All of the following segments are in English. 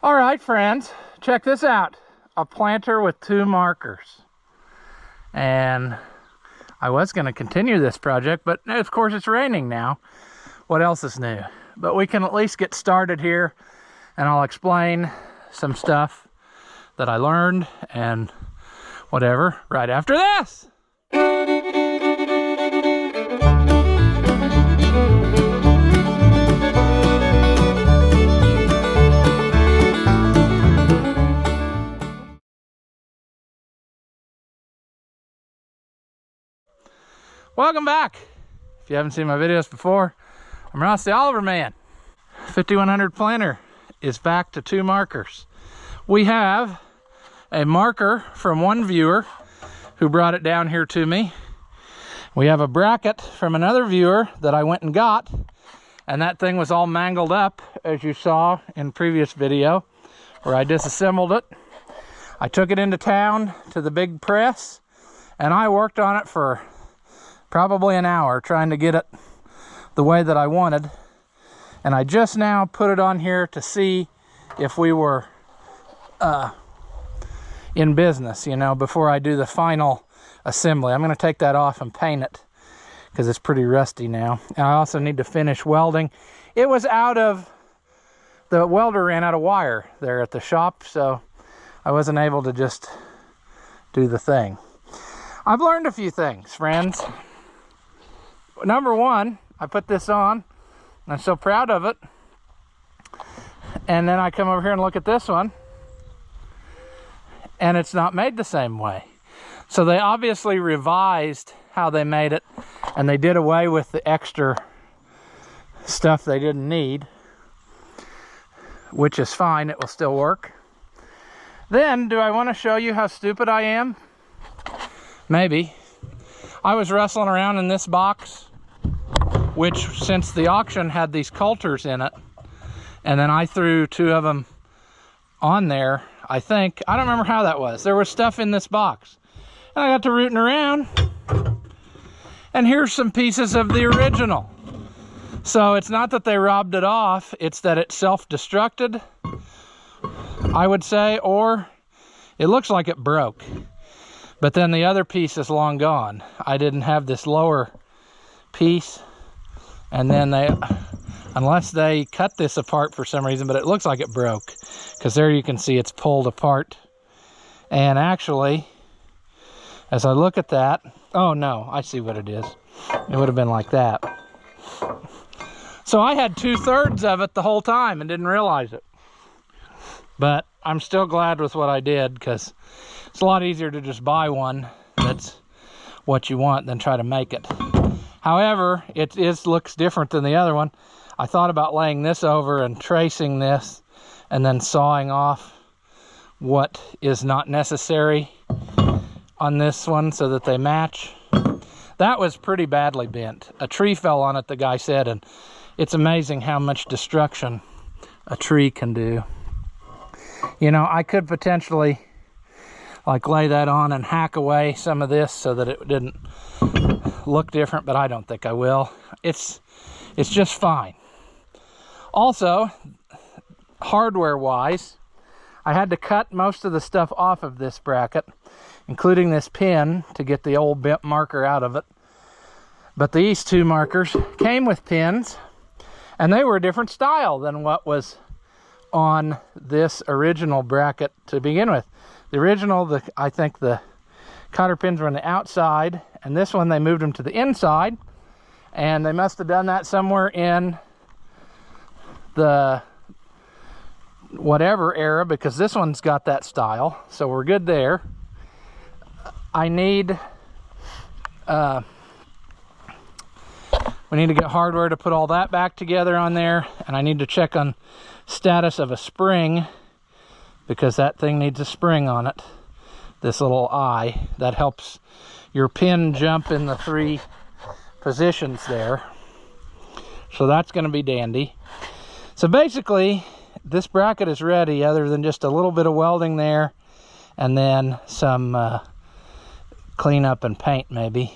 All right, friends, check this out. A planter with 2 markers. And I was going to continue this project, but of course it's raining now. What else is new? But we can at least get started here, and I'll explain some stuff that I learned and whatever right after this. Welcome back. If you haven't seen my videos before, I'm Ross the Oliver Man. 5100 planter is back to 2 markers. We have a marker from one viewer who brought it down here to me. We have a bracket from another viewer that I went and got, and that thing was all mangled up, as you saw in previous video where I disassembled it. I took it into town to the big press, and I worked on it for probably an hour trying to get it the way that I wanted. And I just now put it on here to see if we were in business, you know, before I do the final assembly. I'm going to take that off and paint it because it's pretty rusty now. And I also need to finish welding. It was out of, the welder ran out of wire there at the shop, so I wasn't able to just do the thing. I've learned a few things, friends. Number one, I put this on, and I'm so proud of it. And then I come over here and look at this one, and it's not made the same way. So they obviously revised how they made it, and they did away with the extra stuff they didn't need, which is fine, it will still work. Then, do I want to show you how stupid I am? Maybe. I was wrestling around in this box, which since the auction had these coulters in it, and then I threw 2 of them on there, I think. I don't remember how that was. There was stuff in this box. And I got to rooting around, and here's some pieces of the original. So it's not that they robbed it off, it's that it self-destructed, I would say, or it looks like it broke. But then the other piece is long gone. I didn't have this lower piece, and then they, unless they cut this apart for some reason, but it looks like it broke, because there you can see it's pulled apart. And actually, as I look at that, oh no, I see what it is. It would have been like that. So I had 2/3 of it the whole time and didn't realize it. But I'm still glad with what I did, because it's a lot easier to just buy one that's what you want than try to make it. However, it looks different than the other one. I thought about laying this over and tracing this and then sawing off what is not necessary on this one so that they match. That was pretty badly bent. A tree fell on it, the guy said, and it's amazing how much destruction a tree can do. You know, I could potentially like lay that on and hack away some of this so that it didn't look different, but I don't think I will. It's just fine. Also, hardware wise, I had to cut most of the stuff off of this bracket, including this pin to get the old bent marker out of it. But these 2 markers came with pins, and they were a different style than what was on this original bracket to begin with. The original, I think the cotter pins were on the outside, and this one they moved them to the inside, and they must have done that somewhere in the whatever era, because this one's got that style, so we're good there. I need we need to get hardware to put all that back together on there, and I need to check on status of a spring, because that thing needs a spring on it. This little eye that helps your pin jump in the 3 positions there, so that's going to be dandy. So basically this bracket is ready, other than just a little bit of welding there and then some cleanup and paint maybe.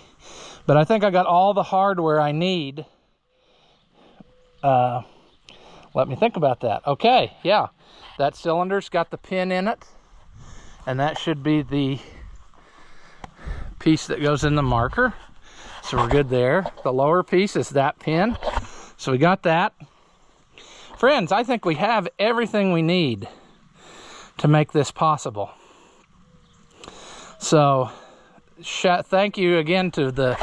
But I think I got all the hardware I need Let me think about that. Okay, yeah, that cylinder's got the pin in it, and that should be the piece that goes in the marker. So we're good there. The lower piece is that pin. So we got that. Friends, I think we have everything we need to make this possible. So thank you again to the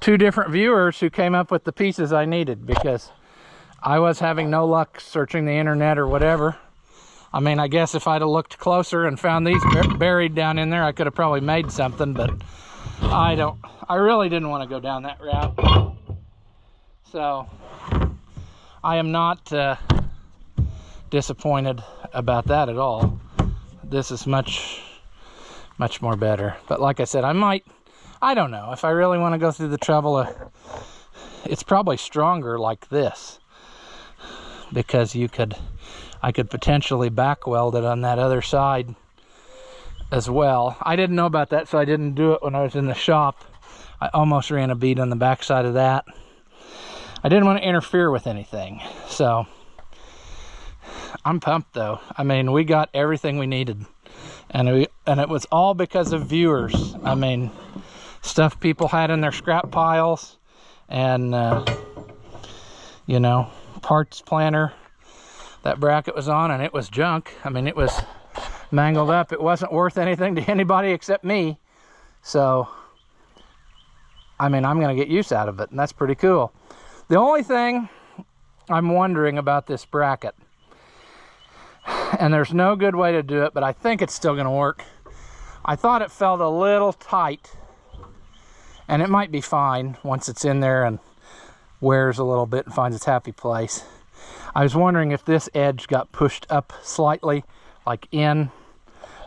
2 different viewers who came up with the pieces I needed, because I was having no luck searching the internet or whatever. I mean, I guess if I'd have looked closer and found these buried down in there, I could have probably made something, but I really didn't want to go down that route. So I am not disappointed about that at all. This is much more better. But like I said, I don't know if I really want to go through the trouble. It's probably stronger like this, because I could potentially back weld it on that other side as well. I didn't know about that, so I didn't do it when I was in the shop. I almost ran a bead on the back side of that. I didn't want to interfere with anything, so I'm pumped though. I mean, we got everything we needed, and it was all because of viewers. I mean, stuff people had in their scrap piles, and you know, parts planner that bracket was on, and it was junk. I mean, it was mangled up. It wasn't worth anything to anybody except me. So I mean, I'm going to get use out of it, and that's pretty cool. The only thing I'm wondering about this bracket, and there's no good way to do it, but I think it's still going to work. I thought it felt a little tight, and it might be fine once it's in there and wears a little bit and finds its happy place. I was wondering if this edge got pushed up slightly, like in,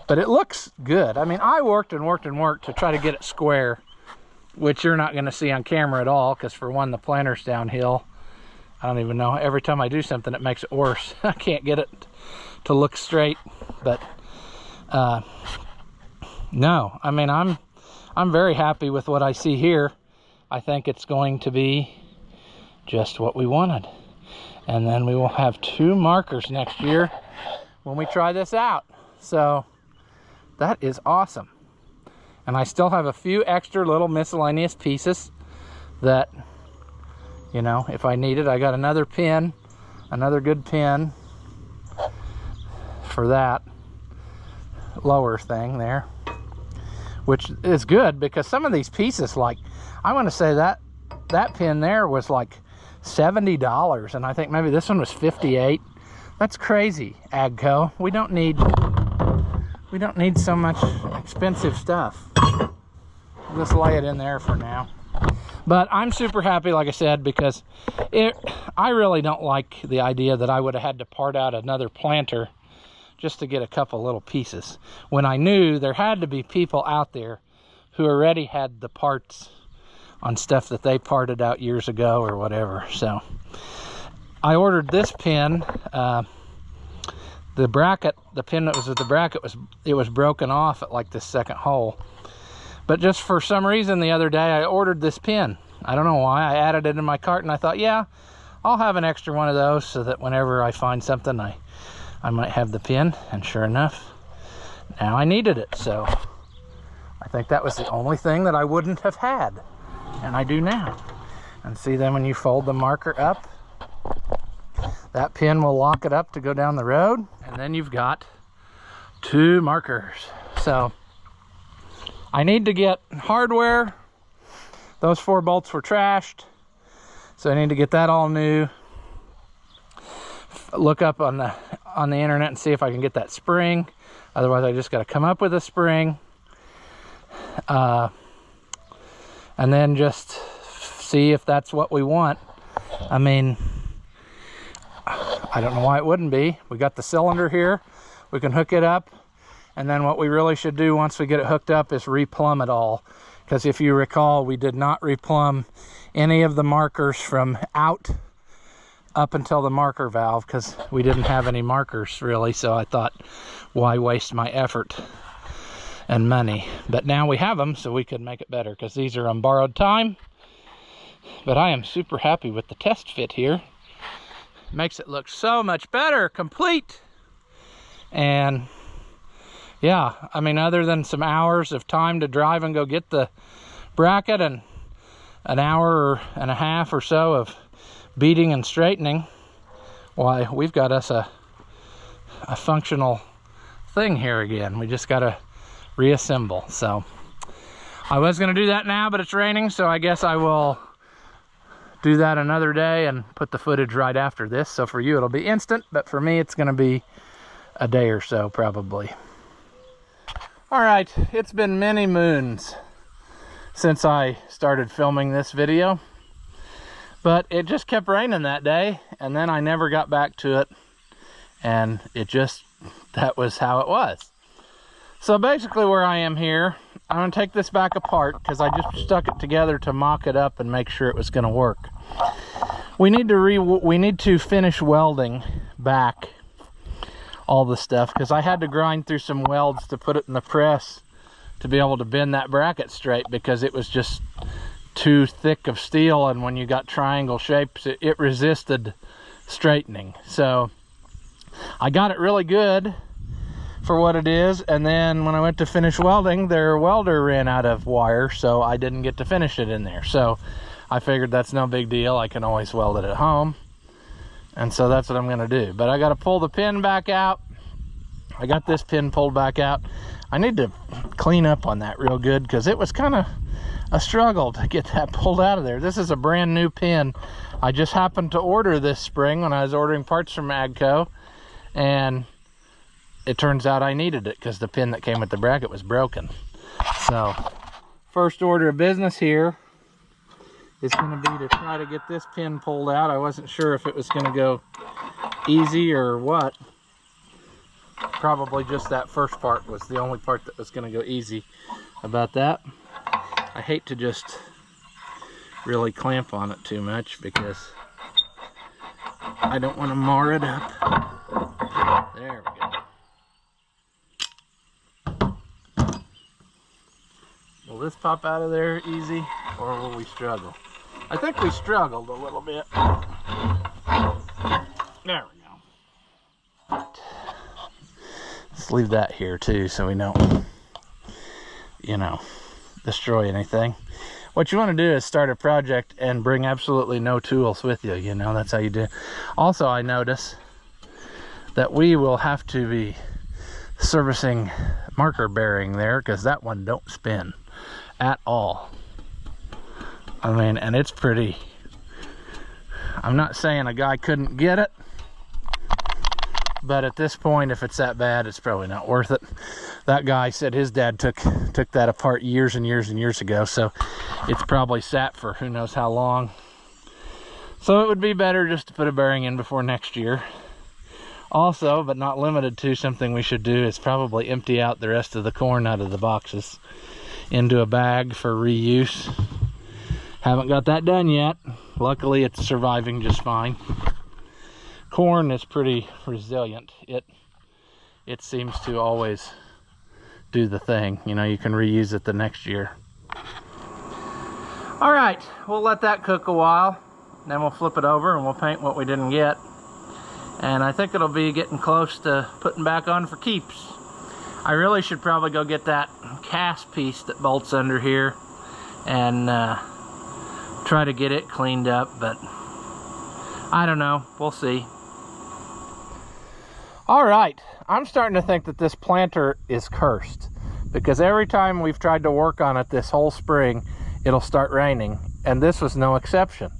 but it looks good. I mean, I worked and worked and worked to try to get it square, which you're not going to see on camera at all, because for one, the planter's downhill. I don't even know. Every time I do something, it makes it worse. I can't get it to look straight. But no, I mean, I'm very happy with what I see here. I think it's going to be just what we wanted. And then we will have 2 markers next year when we try this out. So that is awesome. And I still have a few extra little miscellaneous pieces that, you know, if I need it. I got another pin, another good pin for that lower thing there, which is good because some of these pieces, like, I want to say that pin there was like $70, and I think maybe this one was $58. That's crazy, Agco. We don't need so much expensive stuff. I'll just lay it in there for now. But I'm super happy, like I said, because I really don't like the idea that I would have had to part out another planter just to get a couple little pieces, when I knew there had to be people out there who already had the parts on stuff that they parted out years ago or whatever. So I ordered this pin. The bracket, the pin that was with the bracket, was broken off at like this second hole. But just for some reason the other day I ordered this pin. I don't know why. I added it in my cart, and I thought, yeah, I'll have an extra one of those so that whenever I find something, I might have the pin. And sure enough, now I needed it. So I think that was the only thing that I wouldn't have had, and I do now. And see, then when you fold the marker up, that pin will lock it up to go down the road, and then you've got 2 markers. So I need to get hardware. Those 4 bolts were trashed, so I need to get that all new. Look up on the internet and see if I can get that spring. Otherwise, I just got to come up with a spring, and then just see if that's what we want. I mean, I don't know why it wouldn't be. We got the cylinder here. We can hook it up. And then what we really should do once we get it hooked up is replumb it all. Because if you recall, we did not replumb any of the markers from out up until the marker valve, because we didn't have any markers really. So I thought, why waste my effort and money? But now we have them, so we could make it better, because these are on borrowed time. But I am super happy with the test fit here. makes it look so much better, complete. And yeah, I mean, other than some hours of time to drive and go get the bracket and an hour and a half or so of beating and straightening, why, we've got us a functional thing here again. We just got to reassemble. So I was going to do that now, but it's raining, so I guess I will do that another day and put the footage right after this. So for you it'll be instant, but for me it's going to be a day or so probably. All right, it's been many moons since I started filming this video, but it just kept raining that day, and then I never got back to it, and that was how it was. So basically where I am here, I'm going to take this back apart because I just stuck it together to mock it up and make sure it was going to work. We need to finish welding back all the stuff, because I had to grind through some welds to put it in the press to be able to bend that bracket straight, because it was just too thick of steel, and when you got triangle shapes it resisted straightening. So I got it really good for what it is, and then when I went to finish welding, their welder ran out of wire, so I didn't get to finish it in there. So I figured that's no big deal, I can always weld it at home, and so that's what I'm going to do. But I got to pull the pin back out. I got this pin pulled back out. I need to clean up on that real good, because it was kind of a struggle to get that pulled out of there. This is a brand new pin. I just happened to order this spring when I was ordering parts from Agco, and it turns out I needed it because the pin that came with the bracket was broken. So first order of business here is going to be to try to get this pin pulled out. I wasn't sure if it was going to go easy or what. Probably just that first part was the only part that was going to go easy about that. I hate to just really clamp on it too much because I don't want to mar it up. There we go. Will this pop out of there easy, or will we struggle? I think we struggled a little bit. There we go. Right. Let's leave that here too so we don't, destroy anything. What you want to do is start a project and bring absolutely no tools with you, that's how you do. Also, I notice that we will have to be servicing marker bearing there, because that one don't spin at all. I mean, and it's pretty. I'm not saying a guy couldn't get it, but at this point, if it's that bad, it's probably not worth it. That guy said his dad took that apart years and years and years ago, so it's probably sat for who knows how long. So it would be better just to put a bearing in before next year. Also, but not limited to, something we should do is probably empty out the rest of the corn out of the boxes into a bag for reuse. Haven't got that done yet. Luckily, it's surviving just fine. Corn is pretty resilient. It seems to always do the thing. You can reuse it the next year. All right, we'll let that cook a while, then we'll flip it over and we'll paint what we didn't get. And I think it'll be getting close to putting back on for keeps. I really should probably go get that cast piece that bolts under here and try to get it cleaned up, but I don't know, we'll see. All right, I'm starting to think that this planter is cursed, because every time we've tried to work on it this whole spring, it'll start raining, and this was no exception.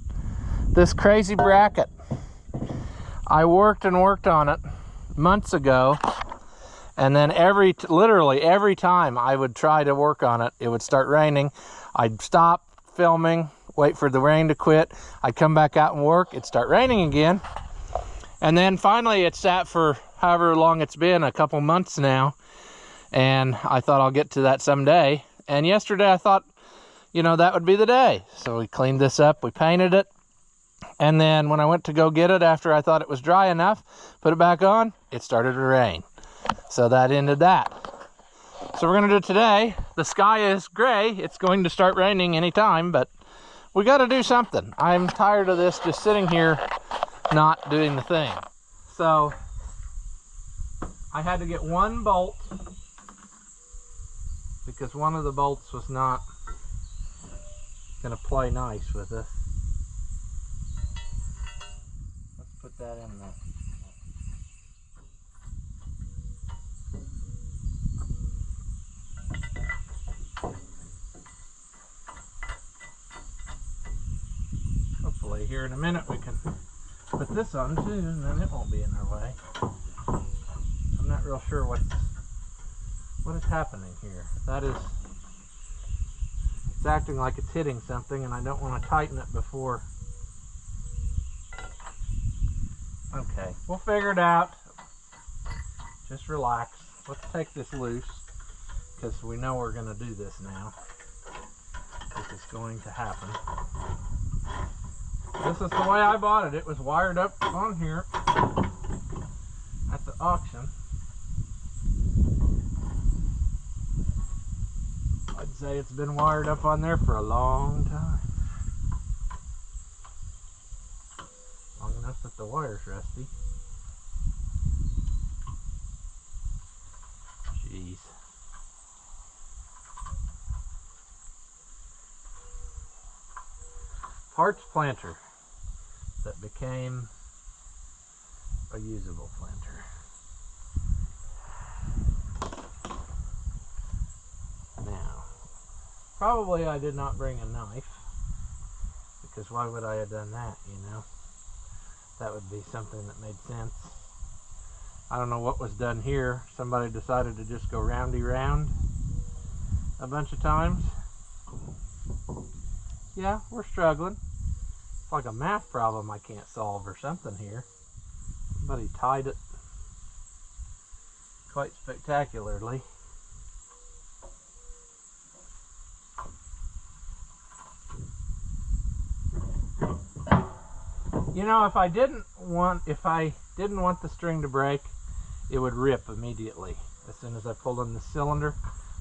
This crazy bracket, I worked and worked on it months ago, and then literally every time I would try to work on it, it would start raining. I'd stop filming, wait for the rain to quit, I'd come back out and work, it'd start raining again, and then finally it sat for however long it's been, a couple months now, and I thought I'll get to that someday. And yesterday I thought, that would be the day. So we cleaned this up, we painted it, and then when I went to go get it after I thought it was dry enough, put it back on, it started to rain. So that ended that. So we're gonna do it today. The sky is gray, it's going to start raining anytime, but we gotta do something. I'm tired of this just sitting here not doing the thing. So I had to get one bolt because one of the bolts was not going to play nice with us. Let's put that in there. Hopefully here in a minute we can put this on too, and then it won't be in our way. I'm not real sure what is happening here. That is, it's acting like it's hitting something, and I don't want to tighten it before. Okay, we'll figure it out. Just relax. Let's take this loose, because we know we're going to do this now. This is going to happen. This is the way I bought it. It was wired up on here at the auction. I'd say it's been wired up on there for a long time. Long enough that the wire's rusty. Jeez. Parts planter that became a usable planter. Now, probably I did not bring a knife, because why would I have done that, you know? That would be something that made sense. I don't know what was done here. Somebody decided to just go roundy round a bunch of times. Yeah, we're struggling. It's like a math problem I can't solve or something here. Somebody tied it quite spectacularly. You know, if I didn't want the string to break, it would rip immediately as soon as I pulled on the cylinder.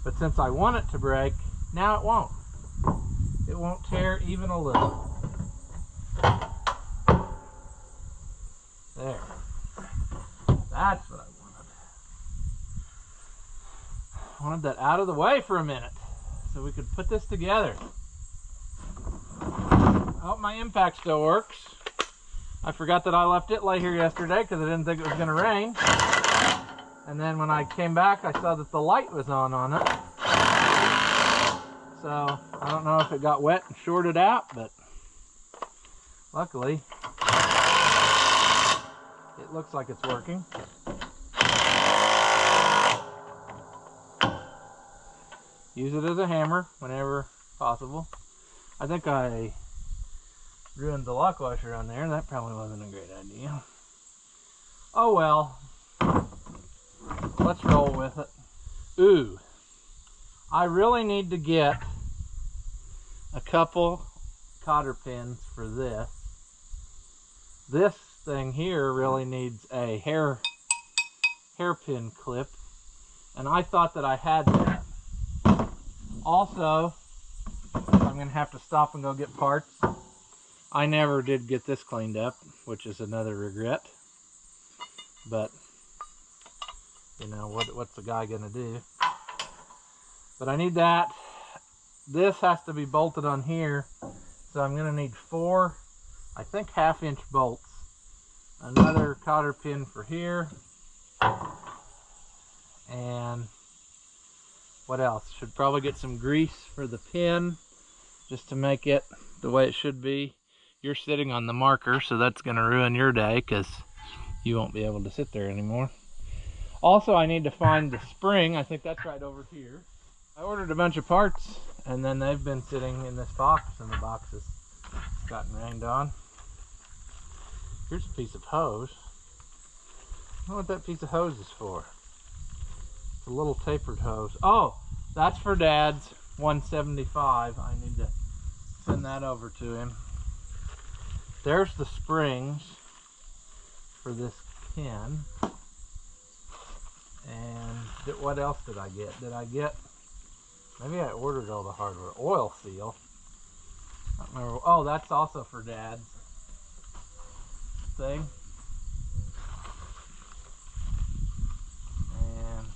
But since I want it to break, now it won't. It won't tear even a little. There. That's what I wanted. I wanted that out of the way for a minute so we could put this together. Oh, my impact still works. I forgot that I left it lay here yesterday because I didn't think it was going to rain. And then when I came back, I saw that the light was on it. So I don't know if it got wet and shorted out, but luckily it looks like it's working. Use it as a hammer whenever possible. I think I ruined the lock washer on there. That probably wasn't a great idea. Oh well. Let's roll with it. Ooh. I really need to get a couple cotter pins for this. This thing here really needs a hairpin clip, and I thought that I had that. Also, I'm going to have to stop and go get parts. I never did get this cleaned up, which is another regret. But, you know, what's the guy going to do? But I need that. This has to be bolted on here, so I'm going to need 4, I think, 1/2-inch bolts. Another cotter pin for here. And what else? Should probably get some grease for the pin just to make it the way it should be. You're sitting on the marker, so that's going to ruin your day because you won't be able to sit there anymore. Also, I need to find the spring. I think that's right over here. I ordered a bunch of parts, and then they've been sitting in this box, and the box has gotten rained on. Here's a piece of hose. I don't know what that piece of hose is for. It's a little tapered hose. Oh, that's for Dad's 175. I need to send that over to him. There's the springs for this pin. And what else did I get? Maybe I ordered all the hardware. Oil seal. I don't remember. Oh, that's also for Dad's. thing. And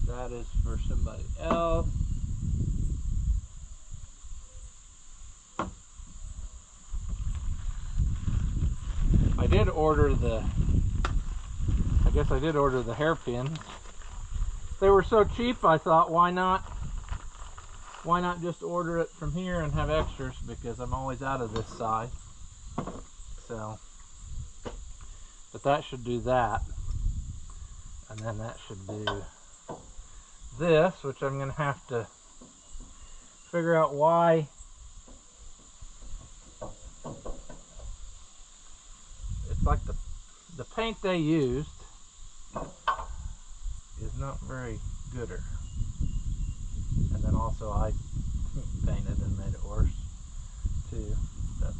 that is for somebody else. I did order the, I guess I did order the hairpins. They were so cheap, I thought, why not just order it from here and have extras, because I'm always out of this size. So, but that should do that. And then that should do this, which I'm going to have to figure out why it's like the paint they used is not very gooder. And then also I painted and made it worse too. But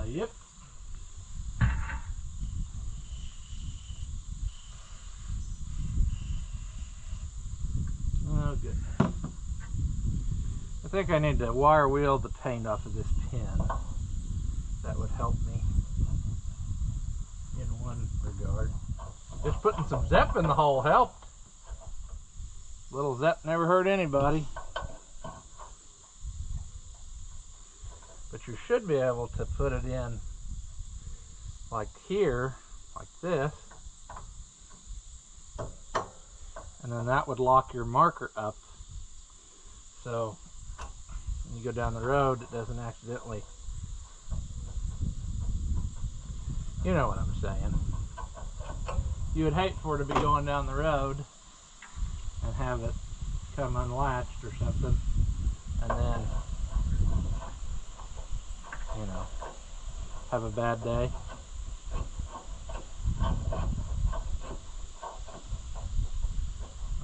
yep. Oh goodness. I think I need to wire wheel the paint off of this pin. That would help me in one regard. Just putting some Zep in the hole helped. Little Zep never hurt anybody. But you should be able to put it in like here, like this. And then that would lock your marker up. So when you go down the road, it doesn't accidentally, you know what I'm saying. You would hate for it to be going down the road and have it come unlatched or something, and then, you know, have a bad day.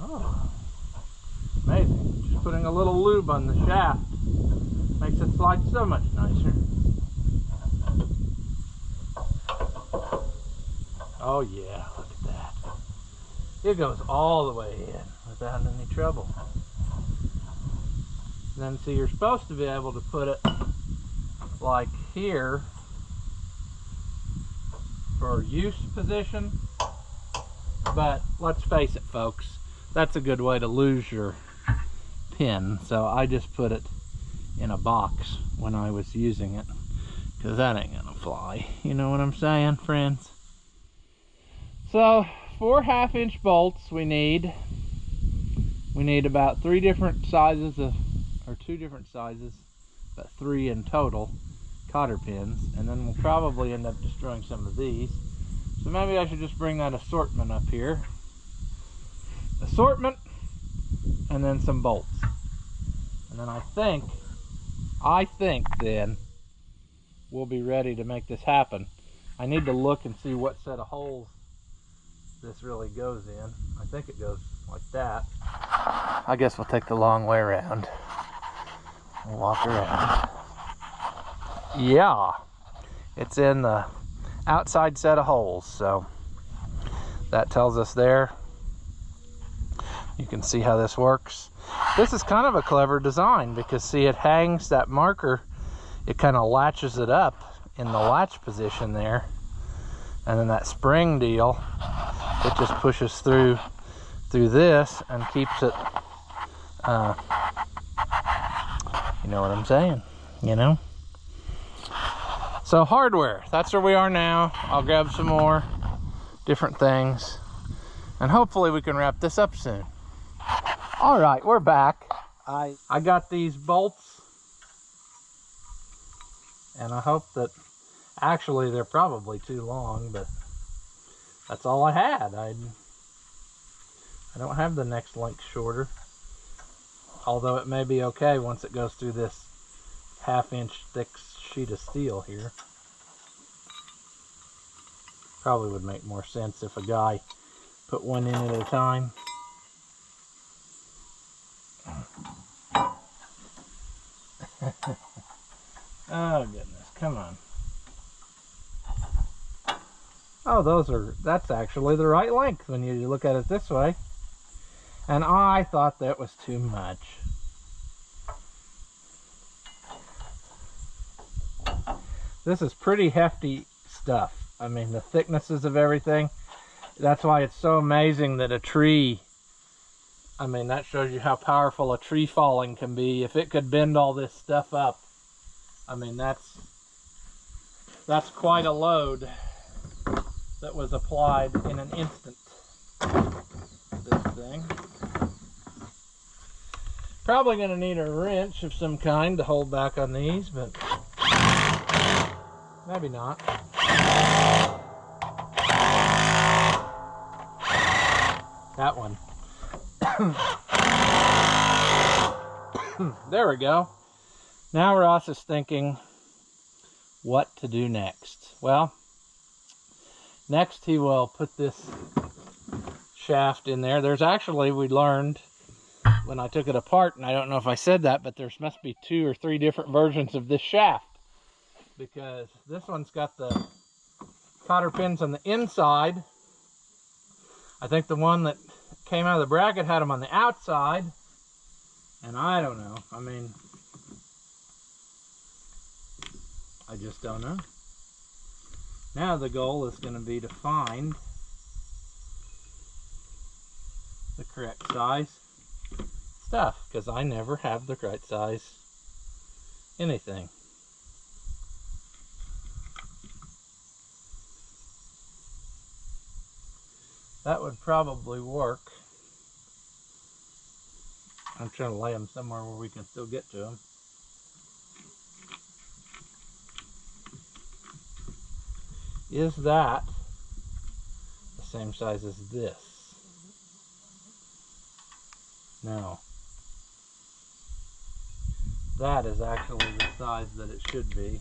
Oh, amazing. Just putting a little lube on the shaft makes it slide so much nicer. Oh yeah, look at that. It goes all the way in without any trouble. And then see, you're supposed to be able to put it like here for use position, but let's face it folks, that's a good way to lose your pin. So I just put it in a box when I was using it, because that ain't gonna fly. You know what I'm saying, friends? So 4 1/2-inch bolts we need. We need about 3 different sizes of, or 2 different sizes, but 3 in total, cotter pins. And then we'll probably end up destroying some of these. So maybe I should just bring that assortment up here. Assortment, and then some bolts. And then I think then we'll be ready to make this happen. I need to look and see what set of holes this really goes in. I think it goes like that. I guess we'll take the long way around. We'll walk around. Yeah, it's in the outside set of holes, so that tells us there. You can see how this works. This is kind of a clever design, because see, it hangs that marker, it kind of latches it up in the latch position there, and then that spring deal, it just pushes through this and keeps it, you know what I'm saying, you know? So hardware, that's where we are now. I'll grab some more different things, and hopefully we can wrap this up soon. All right, we're back. I got these bolts, and I hope that, actually they're probably too long, but that's all I had. I don't have the next length shorter, although it may be okay once it goes through this 1/2-inch thick sheet of steel here. Probably would make more sense if a guy put one in at a time. Oh goodness, come on. Oh, that's actually the right length when you look at it this way. And I thought that was too much. This is pretty hefty stuff. I mean, the thicknesses of everything. That's why it's so amazing that a tree, I mean, that shows you how powerful a tree falling can be. If it could bend all this stuff up, I mean, that's quite a load that was applied in an instant. This thing. Probably going to need a wrench of some kind to hold back on these, but maybe not. That one. There we go. Now Ross is thinking what to do next. Well, next he will put this shaft in there. There's actually, we learned when I took it apart, and I don't know if I said that, but there must be 2 or 3 different versions of this shaft, because this one's got the cotter pins on the inside. I think the one that came out of the bracket had them on the outside, and I don't know. I mean, I just don't know. Now the goal is going to be to find the correct size stuff, because I never have the right size anything. That would probably work. I'm trying to lay them somewhere where we can still get to them. Is that the same size as this? No. That is actually the size that it should be.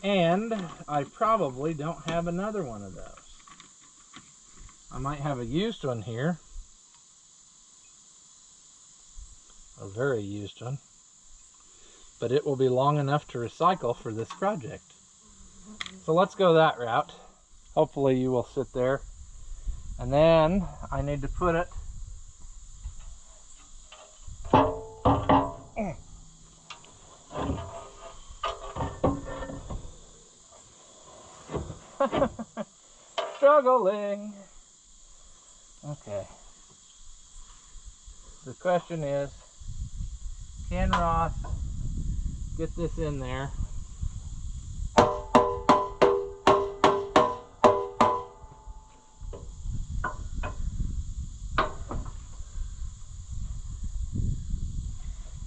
And I probably don't have another one of those. I might have a used one here. A very used one. But it will be long enough to recycle for this project. So let's go that route. Hopefully you will sit there. And then I need to put it struggling. Okay. The question is, can Ross get this in there?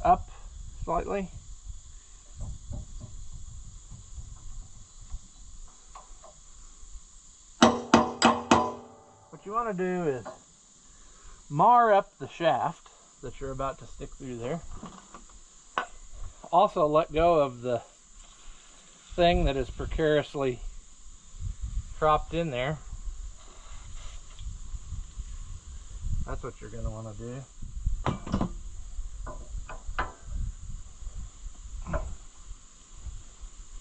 Up slightly. What you want to do is mar up the shaft that you're about to stick through there. Also let go of the thing that is precariously propped in there. That's what you're going to want to do.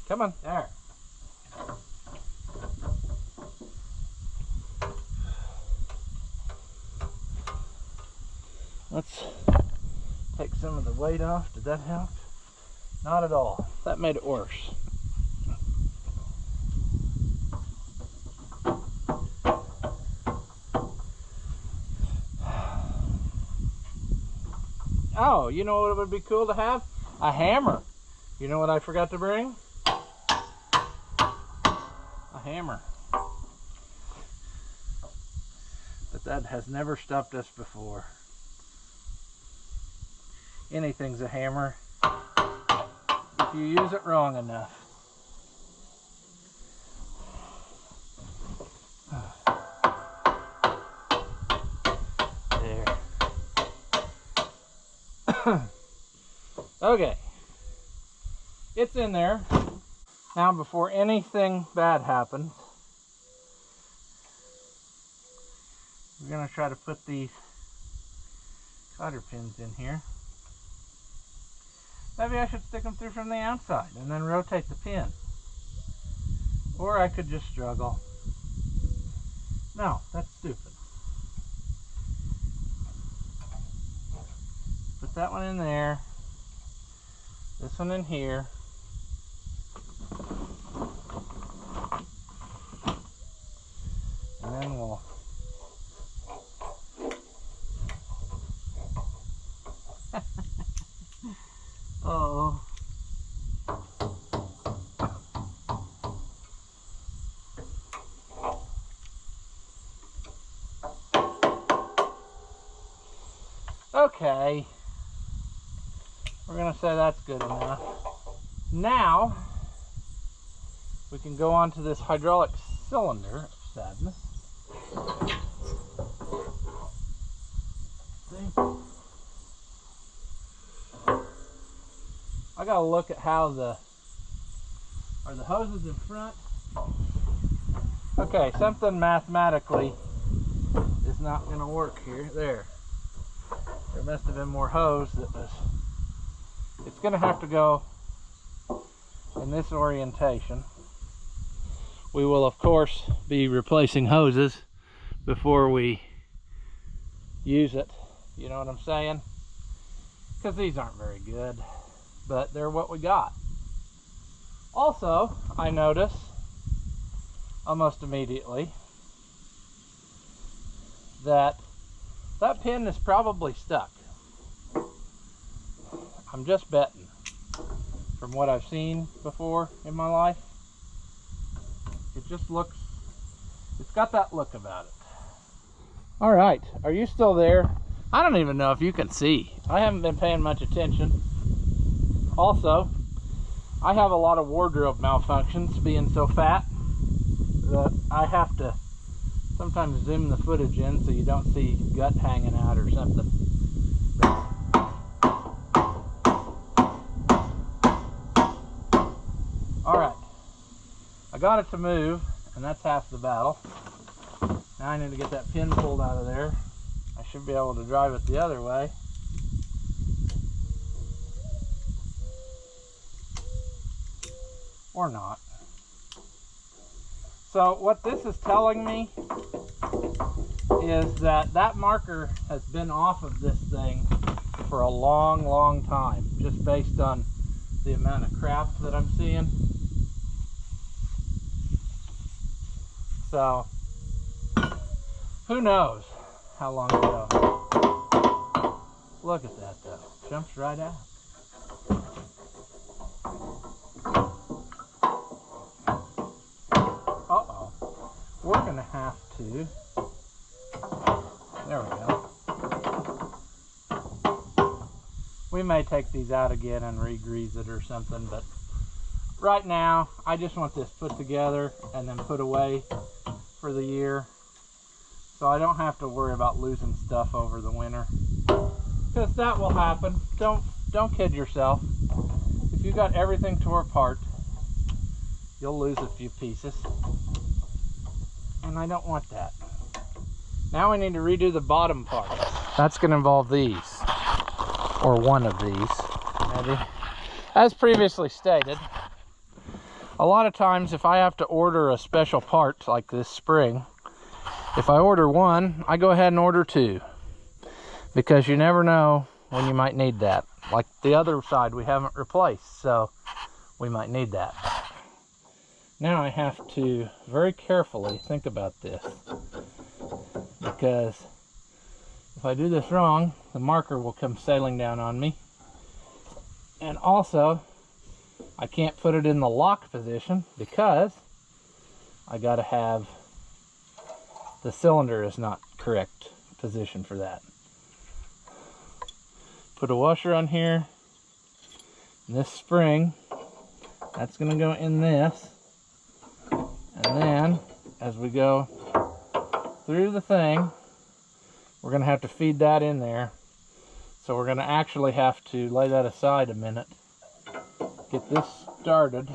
Come on, there. Let's take some of the weight off. Did that help? Not at all. That made it worse. Oh, you know what would be cool to have? A hammer. You know what I forgot to bring? A hammer. But that has never stopped us before. Anything's a hammer if you use it wrong enough. There. Okay. It's in there. Now, before anything bad happens, we're going to try to put these cotter pins in here. Maybe I should stick them through from the outside and then rotate the pin. Or I could just struggle. No, that's stupid. Put that one in there. This one in here. And then we'll oh. Okay. We're gonna say that's good enough. Now we can go on to this hydraulic cylinder of sadness. See? I gotta look at how are the hoses in front? Okay, something mathematically is not gonna work here. There must have been more hose that was. It's gonna have to go in this orientation. We will of course be replacing hoses before we use it. You know what I'm saying? Because these aren't very good, but they're what we got. Also, I notice almost immediately that pin is probably stuck. I'm just betting from what I've seen before in my life. It just looks, it's got that look about it. All right, are you still there? I don't even know if you can see. I haven't been paying much attention. Also, I have a lot of wardrobe malfunctions being so fat that I have to sometimes zoom the footage in so you don't see gut hanging out or something. All right, I got it to move, and that's half the battle. Now I need to get that pin pulled out of there. I should be able to drive it the other way. Or not. So what this is telling me is that marker has been off of this thing for a long, long time, just based on the amount of crap that I'm seeing. So who knows how long ago. Look at that though, jumps right out. Uh-oh, we're gonna have to, there we go. We may take these out again and re-grease it or something, but right now I just want this put together and then put away for the year, so I don't have to worry about losing stuff over the winter, because that will happen. Don't kid yourself. If you got everything tore apart, you'll lose a few pieces, and I don't want that. Now we need to redo the bottom part. That's going to involve these, or one of these, maybe. As previously stated, a lot of times if I have to order a special part like this spring, if I order one, I go ahead and order two, because you never know when you might need that. Like the other side we haven't replaced, so we might need that. Now I have to very carefully think about this, because if I do this wrong, the marker will come sailing down on me. And also, I can't put it in the lock position because I gotta have, the cylinder is not correct position for that. Put a washer on here, and this spring, that's gonna go in this, and then as we go through the thing, we're gonna have to feed that in there. So we're gonna actually have to lay that aside a minute, get this started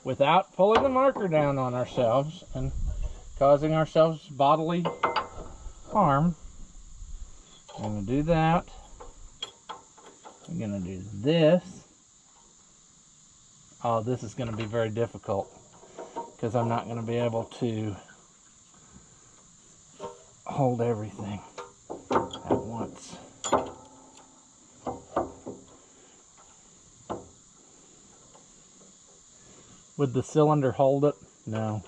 without pulling the marker down on ourselves and causing ourselves bodily harm. I'm gonna do that. I'm gonna do this. Oh, this is gonna be very difficult because I'm not going to be able to hold everything at once. Would the cylinder hold it? No.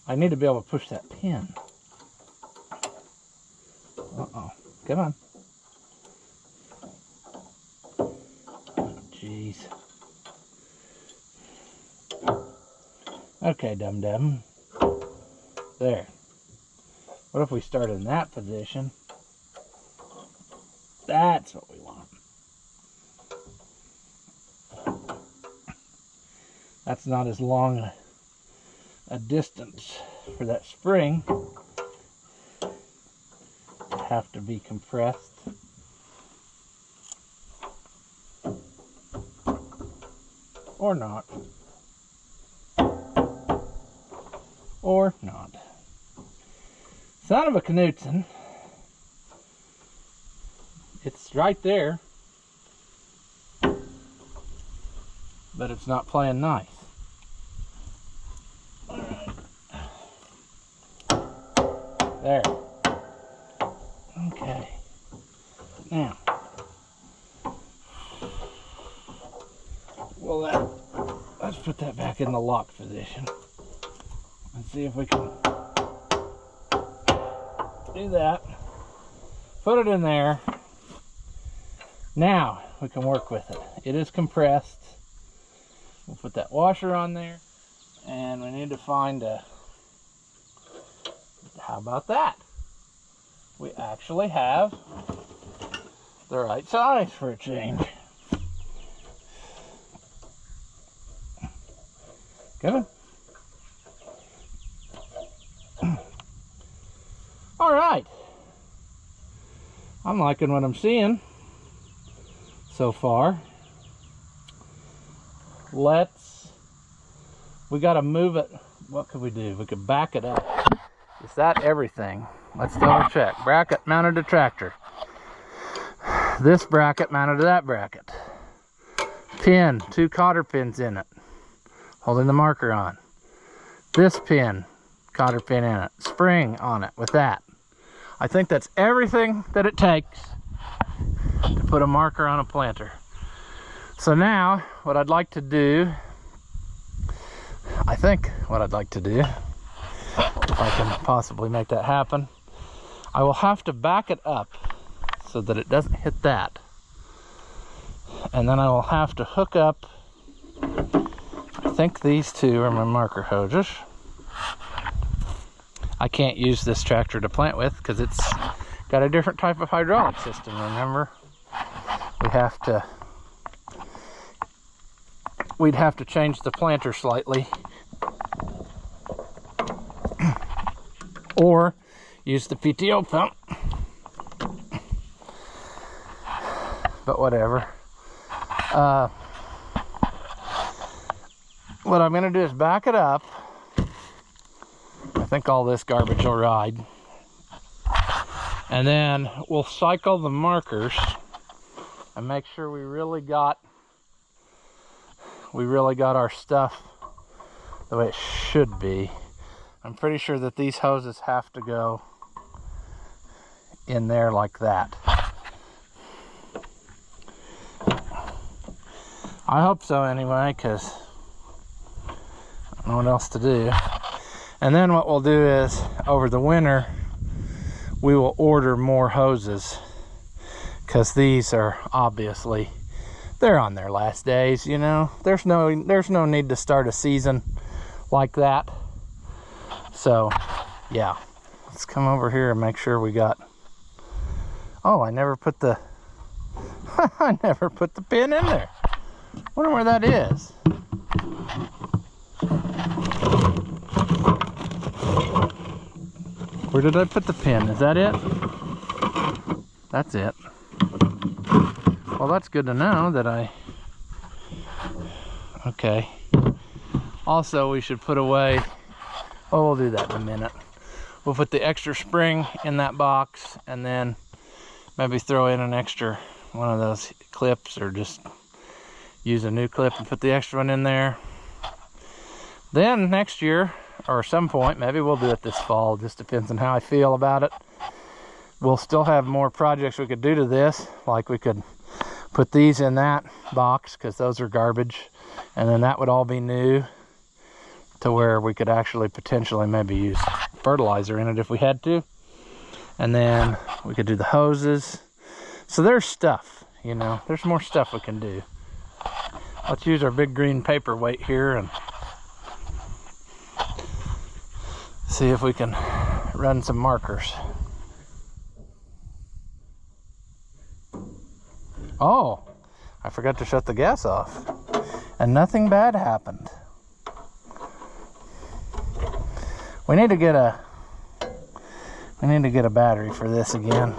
I need to be able to push that pin. Uh-oh. Come on. Oh, jeez. Okay, dum-dum. There. What if we start in that position? That's what we want. That's not as long a distance for that spring to have to be compressed. Or not. Or not. Son of a Knudsen. It's right there, but it's not playing nice. There. Okay. Now, well, let's put that back in the lock position. Let's see if we can do that. Put it in there. Now we can work with it. It is compressed. We'll put that washer on there, and we need to find a, how about that? We actually have the right size for a change. Good. All right. I'm liking what I'm seeing so far. We got to move it. What could we do? We could back it up. Is that everything? Let's double check. Bracket mounted to tractor. This bracket mounted to that bracket. Pin, 2 cotter pins in it, holding the marker on. This pin, cotter pin in it. Spring on it with that. I think that's everything that it takes to put a marker on a planter. So now, what I'd like to do, if I can possibly make that happen, I will have to back it up so that it doesn't hit that. And then I will have to hook up, I think these two are my marker hoses. I can't use this tractor to plant with because it's got a different type of hydraulic system, remember? We'd have to change the planter slightly. Or use the PTO pump. But whatever. What I'm going to do is back it up. I think all this garbage will ride. And then we'll cycle the markers and make sure we really got our stuff the way it should be. I'm pretty sure that these hoses have to go in there like that. I hope so anyway, because I don't know what else to do. And then what we'll do is, over the winter, we will order more hoses, because these are obviously, they're on their last days, you know. There's no need to start a season like that. So, yeah. Let's come over here and make sure we got, oh, I never put the I never put the pin in there. Wonder where that is. Where did I put the pin? Is that it? That's it. Well, that's good to know that okay. Also, we should put away, oh, we'll do that in a minute. We'll put the extra spring in that box, and then maybe throw in an extra one of those clips, or just use a new clip and put the extra one in there. Then next year, or some point. Maybe we'll do it this fall. Just depends on how I feel about it. We'll still have more projects we could do to this. Like we could put these in that box because those are garbage. And then that would all be new to where we could actually potentially maybe use fertilizer in it if we had to. And then we could do the hoses. So there's stuff, you know, there's more stuff we can do. Let's use our big green paperweight here and see if we can run some markers. Oh, I forgot to shut the gas off and nothing bad happened. We need to get a battery for this again.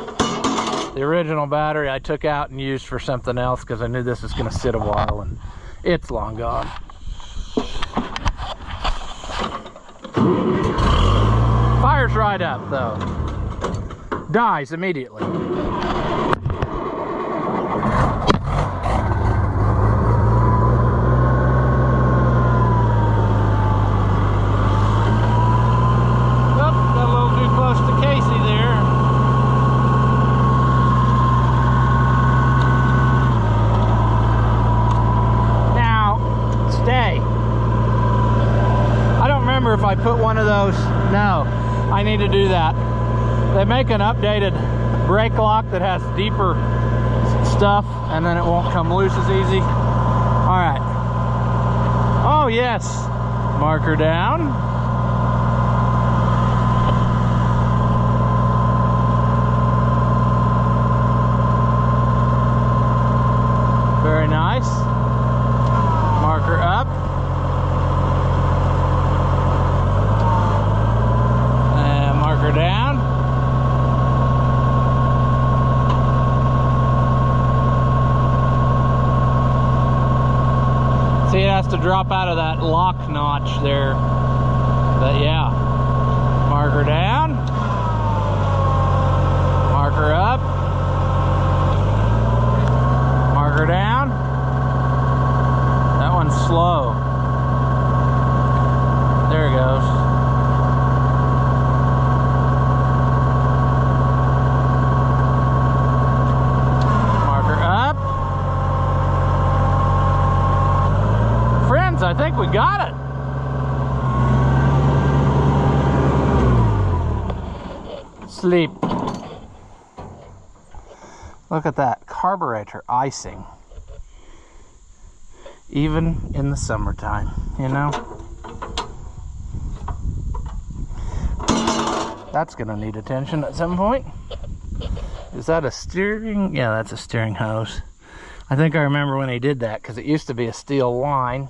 The original battery I took out and used for something else because I knew this was going to sit a while, and it's long gone. Fires right up though. Dies immediately. If I put one of those, no, I need to do that. They make an updated brake lock that has deeper stuff and then it won't come loose as easy. All right. Oh yes, marker down. Very nice. Marker up. Down. See, it has to drop out of that lock notch there. But yeah. Marker down. Marker up. Marker down. That one's slow. There it goes. I think we got it. Sleep. Look at that carburetor icing. Even in the summertime, you know? That's gonna need attention at some point. Is that a steering? Yeah, that's a steering hose. I think I remember when he did that because it used to be a steel line.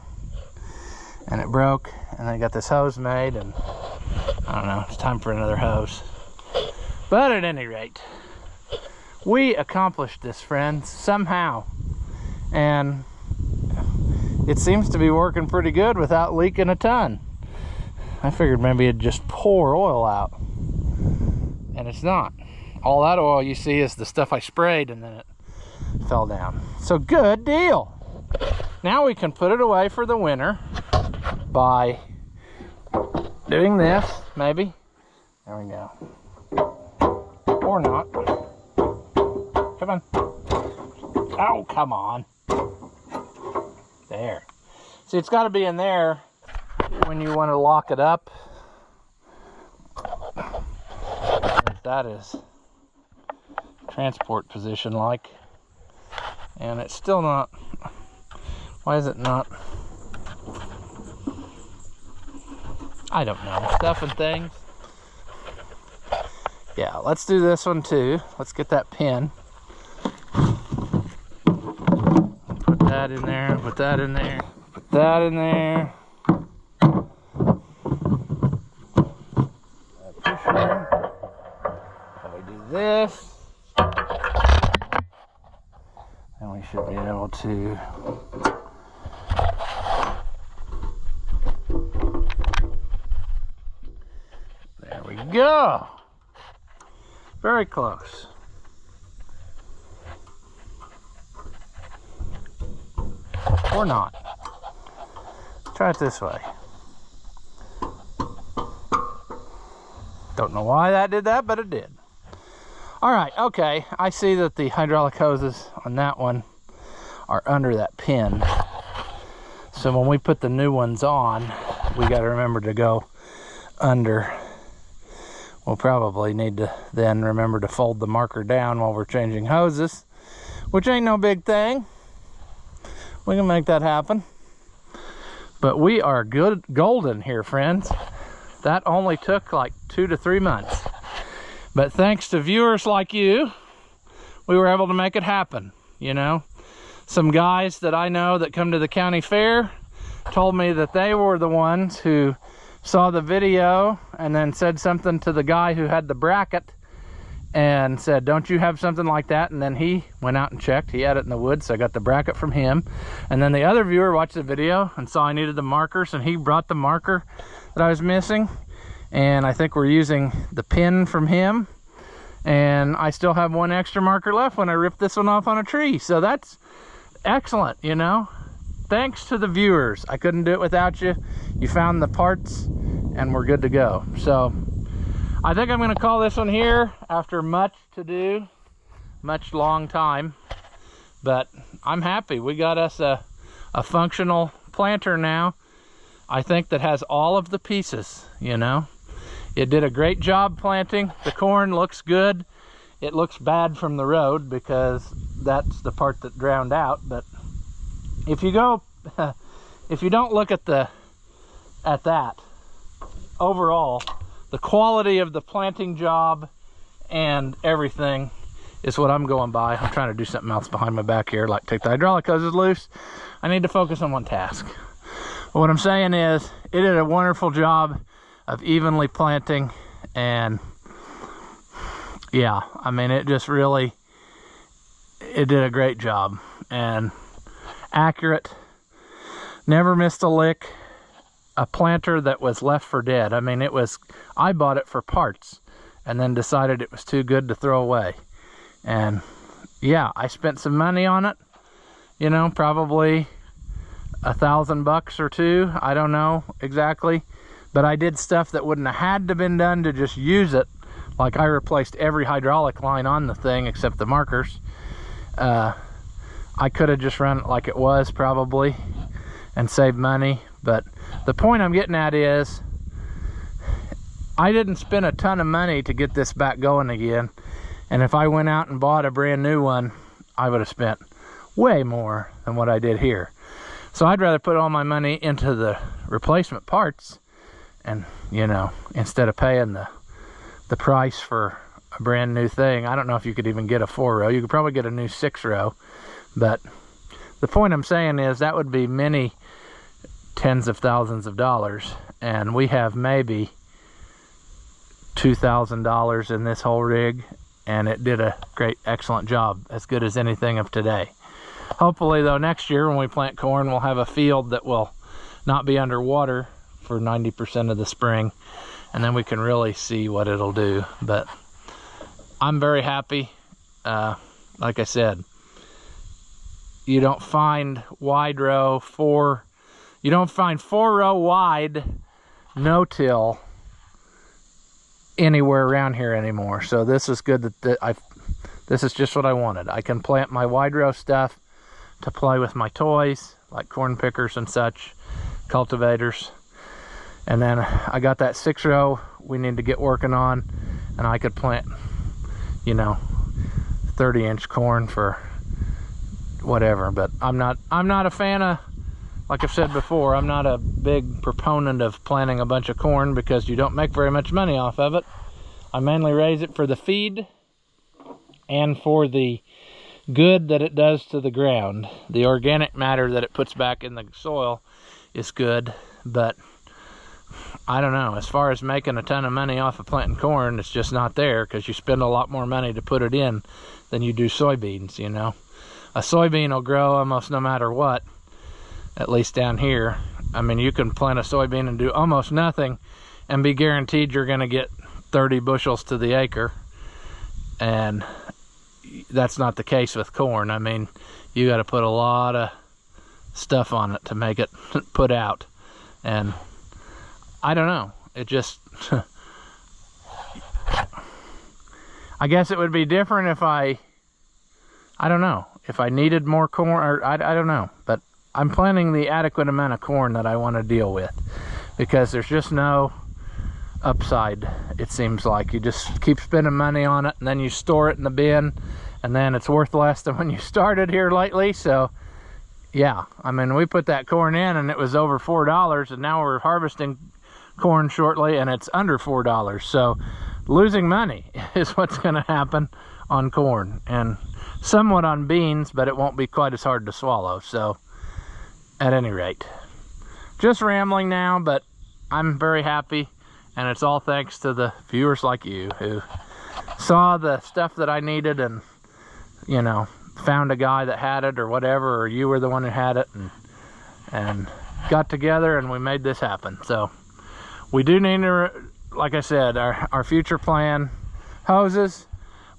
And it broke, and I got this hose made, and I don't know, it's time for another hose. But at any rate, we accomplished this, friends, somehow. And it seems to be working pretty good without leaking a ton. I figured maybe it'd just pour oil out. And it's not. All that oil you see is the stuff I sprayed, and then it fell down. So good deal. Now we can put it away for the winter by doing this, maybe. There we go. Or not. Come on. Oh, come on. There. See, it's got to be in there when you want to lock it up. That is transport position like. And it's still not. Why is it not? I don't know. Stuff and things. Yeah, let's do this one too. Let's get that pin. Put that in there. Put that in there. Put that in there. Push in. So we do this. And we should be able to there we go. Very close. Or not. Try it this way. Don't know why that did that, but it did. All right, okay, I see that the hydraulic hoses on that one are under that pin. So when we put the new ones on, we got to remember to go under. We'll probably need to then remember to fold the marker down while we're changing hoses, which ain't no big thing. We can make that happen. But we are good golden here, friends. That only took like 2 to 3 months. But thanks to viewers like you, we were able to make it happen, you know. Some guys that I know that come to the county fair told me that they were the ones who saw the video and then said something to the guy who had the bracket and said, don't you have something like that? And then he went out and checked. He had it in the woods, so I got the bracket from him. And then the other viewer watched the video and saw I needed the markers, and he brought the marker that I was missing. And I think we're using the pin from him. And I still have one extra marker left when I ripped this one off on a tree. So that's excellent, you know. Thanks to the viewers. I couldn't do it without you. You found the parts and we're good to go. So I think I'm going to call this one here after much to do, much long time. But I'm happy. We got us a functional planter now. I think that has all of the pieces, you know. It did a great job planting. The corn looks good. It looks bad from the road because that's the part that drowned out. But if you go, if you don't look at that, overall, the quality of the planting job and everything is what I'm going by. I'm trying to do something else behind my back here, like take the hydraulic hoses loose. I need to focus on one task. But what I'm saying is, it did a wonderful job of evenly planting, and yeah, I mean, it just really, it did a great job, and accurate, never missed a lick. A planter that was left for dead. I mean, I bought it for parts and then decided it was too good to throw away. And yeah, I spent some money on it, you know, probably $1,000 or two, I don't know exactly. But I did stuff that wouldn't have had to been done to just use it. Like I replaced every hydraulic line on the thing except the markers. I could have just run it like it was probably and saved money. But the point I'm getting at is, I didn't spend a ton of money to get this back going again. And if I went out and bought a brand new one, I would have spent way more than what I did here. So I'd rather put all my money into the replacement parts. And, you know, instead of paying the price for a brand new thing. I don't know if you could even get a 4-row. You could probably get a new 6-row. But the point I'm saying is that would be many tens of thousands of dollars. And we have maybe $2,000 in this whole rig. And it did a great, excellent job. As good as anything of today. Hopefully, though, next year when we plant corn, we'll have a field that will not be underwater for 90% of the spring, and then we can really see what it'll do. But I'm very happy. Like I said, you don't find wide row you don't find 4-row wide no-till anywhere around here anymore. So this is good that this is just what I wanted. I can plant my wide row stuff to play with my toys like corn pickers and such, cultivators. And then I got that 6-row we need to get working on, and I could plant, you know, 30-inch corn for whatever. But I'm not a fan of, like I've said before, I'm not a big proponent of planting a bunch of corn because you don't make very much money off of it. I mainly raise it for the feed and for the good that it does to the ground. The organic matter that it puts back in the soil is good, but I don't know, as far as making a ton of money off of planting corn, it's just not there, because you spend a lot more money to put it in than you do soybeans, you know. A soybean will grow almost no matter what, at least down here. I mean, you can plant a soybean and do almost nothing and be guaranteed you're going to get 30 bushels to the acre. And that's not the case with corn. I mean, you got to put a lot of stuff on it to make it put out. And I don't know, it just I guess it would be different if I don't know, if I needed more corn, or I don't know. But I'm planting the adequate amount of corn that I want to deal with, because there's just no upside. It seems like you just keep spending money on it, and then you store it in the bin, and then it's worth less than when you started here lately. So yeah, I mean, we put that corn in and it was over $4, and now we're harvesting corn shortly and it's under $4. So losing money is what's going to happen on corn, and somewhat on beans, but it won't be quite as hard to swallow. So at any rate, just rambling now, but I'm very happy, and it's all thanks to the viewers like you who saw the stuff that I needed and, you know, found a guy that had it or whatever, or you were the one who had it, and got together and we made this happen. So we do need to, like I said, our future plan, hoses.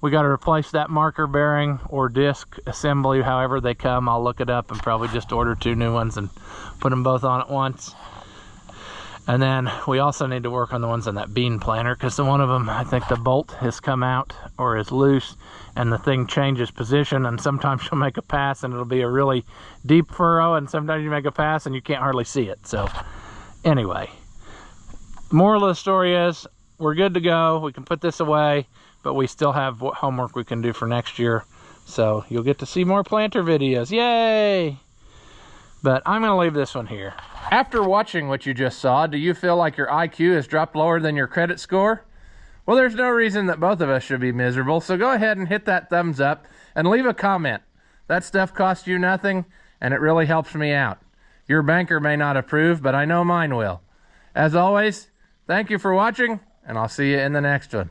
We got to replace that marker bearing or disc assembly, however they come. I'll look it up and probably just order 2 new ones and put them both on at once. And then we also need to work on the ones on that bean planter, because the one of them, I think the bolt has come out or is loose, and the thing changes position, and sometimes you'll make a pass and it'll be a really deep furrow, and sometimes you make a pass and you can't hardly see it. So anyway, the moral of the story is we're good to go. We can put this away, but we still have homework we can do for next year. So you'll get to see more planter videos. Yay! But I'm going to leave this one here. After watching what you just saw, do you feel like your IQ has dropped lower than your credit score? Well, there's no reason that both of us should be miserable, so go ahead and hit that thumbs up and leave a comment. That stuff costs you nothing, and it really helps me out. Your banker may not approve, but I know mine will. As always, thank you for watching, and I'll see you in the next one.